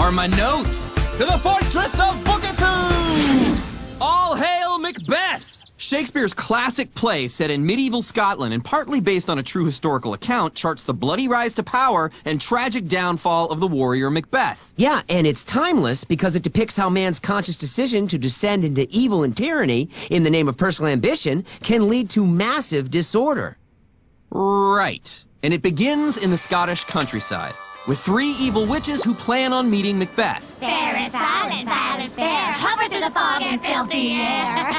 are my notes. To the fortress of Bookatoo! All hail Macbeth! Shakespeare's classic play, set in medieval Scotland and partly based on a true historical account, charts the bloody rise to power and tragic downfall of the warrior Macbeth. Yeah, and it's timeless because it depicts how man's conscious decision to descend into evil and tyranny in the name of personal ambition can lead to massive disorder. Right. And it begins in the Scottish countryside, with three evil witches who plan on meeting Macbeth. Fair is foul and foul is fair. Hover through the fog and filthy air.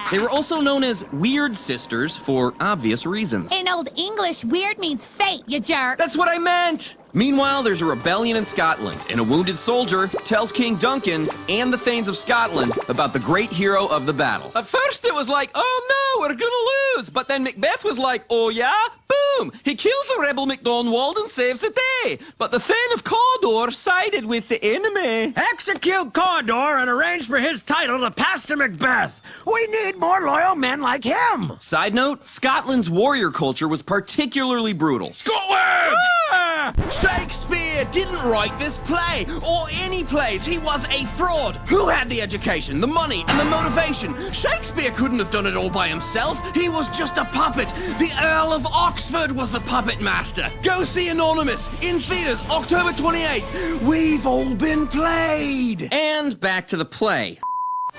They were also known as Weird Sisters for obvious reasons. In Old English, weird means fate, you jerk. That's what I meant! Meanwhile, there's a rebellion in Scotland, and a wounded soldier tells King Duncan and the Thanes of Scotland about the great hero of the battle. At first it was like, oh no, we're gonna lose! But then Macbeth was like, oh yeah? Boom! He kills the rebel MacDonald and saves the day! But the Thane of Cawdor sided with the enemy. Execute Cawdor and arrange for his title to pass to Macbeth. We need more loyal men like him. Side note, Scotland's warrior culture was particularly brutal. Scotland! Ah! Shakespeare didn't write this play, or any plays. He was a fraud. Who had the education, the money, and the motivation? Shakespeare couldn't have done it all by himself. He was just a puppet. The Earl of Oxford was the puppet master. Go see Anonymous in theaters October 28th. We've all been played. And back to the play.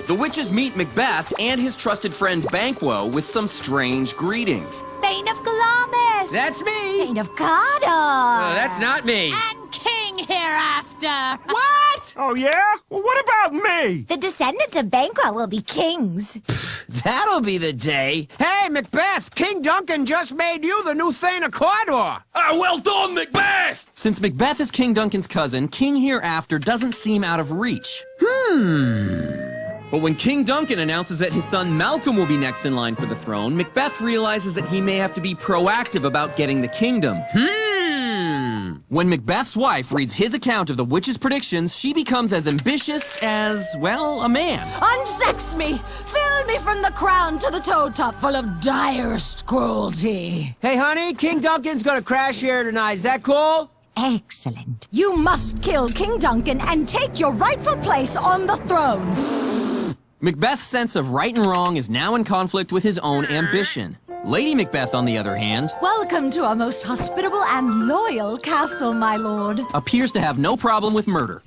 The witches meet Macbeth and his trusted friend Banquo with some strange greetings. Thane of Glamis. That's me! Thane of Cawdor. That's not me! And King hereafter. What? Oh, yeah? Well, what about me? The descendants of Banquo will be kings. That'll be the day. Hey, Macbeth! King Duncan just made you the new Thane of Cawdor! Ah, well done, Macbeth! Since Macbeth is King Duncan's cousin, King Hereafter doesn't seem out of reach. But when King Duncan announces that his son Malcolm will be next in line for the throne, Macbeth realizes that he may have to be proactive about getting the kingdom. When Macbeth's wife reads his account of the witch's predictions, she becomes as ambitious as, well, a man. Unsex me! Fill me from the crown to the toe top full of direst cruelty. Hey, honey, King Duncan's gonna crash here tonight. Is that cool? Excellent. You must kill King Duncan and take your rightful place on the throne. Macbeth's sense of right and wrong is now in conflict with his own ambition. Lady Macbeth, on the other hand, Welcome to our most hospitable and loyal castle, my lord. appears to have no problem with murder.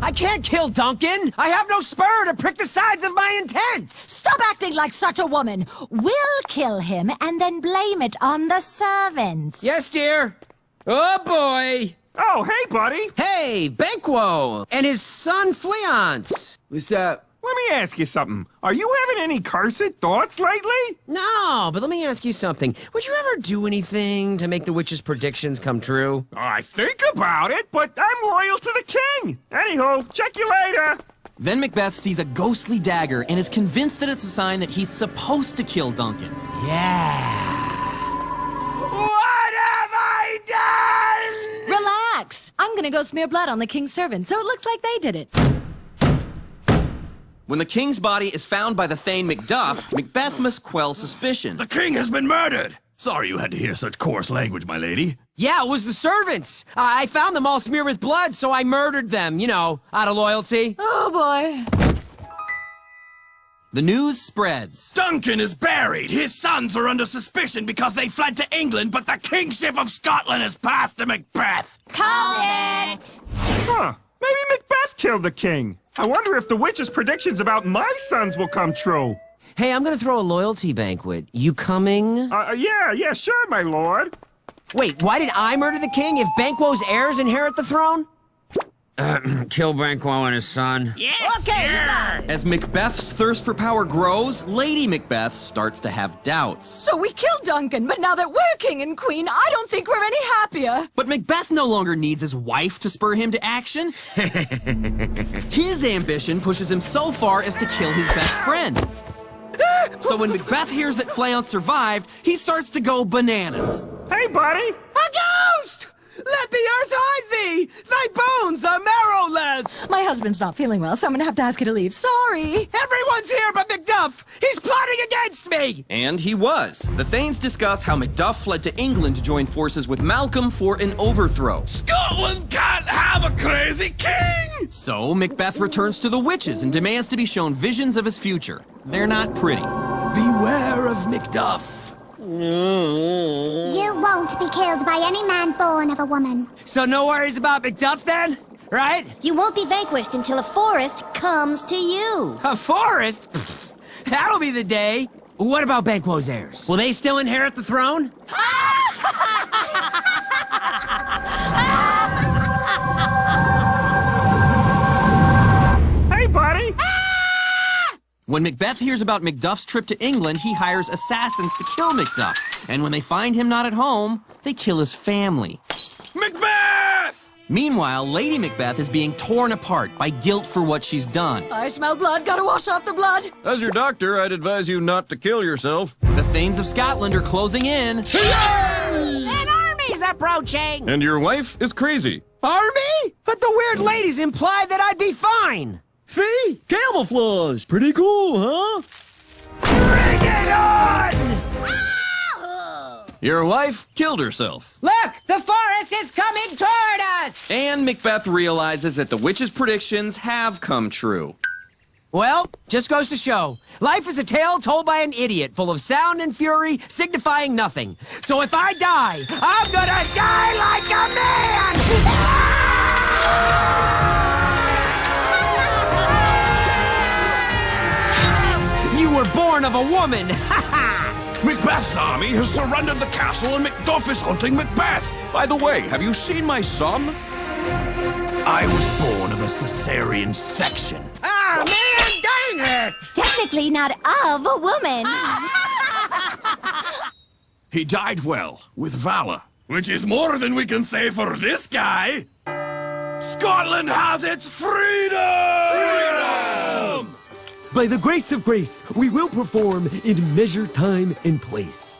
I can't kill Duncan! I have no spur to prick the sides of my intent! Stop acting like such a woman. We'll kill him and then blame it on the servants. Yes, dear. Oh, boy. Oh, hey, buddy. Hey, Banquo! And his son, Fleance. What's up? Let me ask you something. Are you having any cursed thoughts lately? No, but let me ask you something. Would you ever do anything to make the witch's predictions come true? I think about it, but I'm loyal to the king. Anywho, check you later. Then Macbeth sees a ghostly dagger and is convinced that it's a sign that he's supposed to kill Duncan. Yeah. What have I done? Relax. I'm gonna go smear blood on the king's servant, so it looks like they did it. When the king's body is found by the Thane Macduff, Macbeth must quell suspicion. The king has been murdered! Sorry you had to hear such coarse language, my lady. Yeah, it was the servants. I found them all smeared with blood, so I murdered them, you know, out of loyalty. Oh, boy. The news spreads. Duncan is buried! His sons are under suspicion because they fled to England, but the kingship of Scotland has passed to Macbeth! Called it. Huh. Maybe Macbeth killed the king. I wonder if the witch's predictions about my sons will come true. Hey, I'm gonna throw a loyalty banquet. You coming? Yeah, sure, my lord. Wait, why did I murder the king if Banquo's heirs inherit the throne? Kill Banquo and his son. As Macbeth's thirst for power grows, Lady Macbeth starts to have doubts. So we killed Duncan, but now that we're king and queen, I don't think we're any happier. But Macbeth no longer needs his wife to spur him to action. His ambition pushes him so far as to kill his best friend. So when Macbeth hears that Fleance survived, he starts to go bananas. Hey, buddy. A ghost! Let the earth hide thee! Thy bones are marrowless! Yes! My husband's not feeling well, so I'm gonna have to ask you to leave. Sorry. Everyone's here but Macduff! He's plotting against me! And he was. The Thanes discuss how Macduff fled to England to join forces with Malcolm for an overthrow. Scotland can't have a crazy king! So Macbeth returns to the witches and demands to be shown visions of his future. They're not pretty. Beware of Macduff. You won't be killed by any man born of a woman. So no worries about Macduff then? Right? You won't be vanquished until a forest comes to you. A forest? Pfft, that'll be the day. What about Banquo's heirs? Will they still inherit the throne? Hey, buddy! When Macbeth hears about Macduff's trip to England, he hires assassins to kill Macduff. And when they find him not at home, they kill his family. Macbeth! Meanwhile, Lady Macbeth is being torn apart by guilt for what she's done. I smell blood. Gotta wash off the blood. As your doctor, I'd advise you not to kill yourself. The Thanes of Scotland are closing in. An army's approaching! And your wife is crazy. Army? But the weird ladies implied that I'd be fine. See? Camouflage. Pretty cool, huh? Bring it on! Your wife killed herself. Look! The forest is coming toward us! And Macbeth realizes that the witch's predictions have come true. Well, just goes to show, life is a tale told by an idiot, full of sound and fury, signifying nothing. So if I die, I'm gonna die like a man! You were born of a woman! Macbeth's army has surrendered the castle and Macduff is hunting Macbeth. By the way, have you seen my son? I was born of a cesarean section. Ah, man, dang it! Technically not of a woman. He died well, with valor. Which is more than we can say for this guy. Scotland has its freedom! By the grace of grace, we will perform in measured time and place.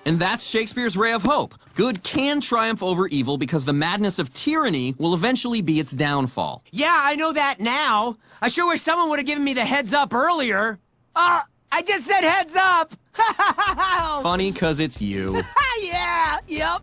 And that's Shakespeare's ray of hope. Good can triumph over evil because the madness of tyranny will eventually be its downfall. Yeah, I know that now. I sure wish someone would have given me the heads up earlier. I just said heads up! Funny 'cause it's you. Yeah, yep.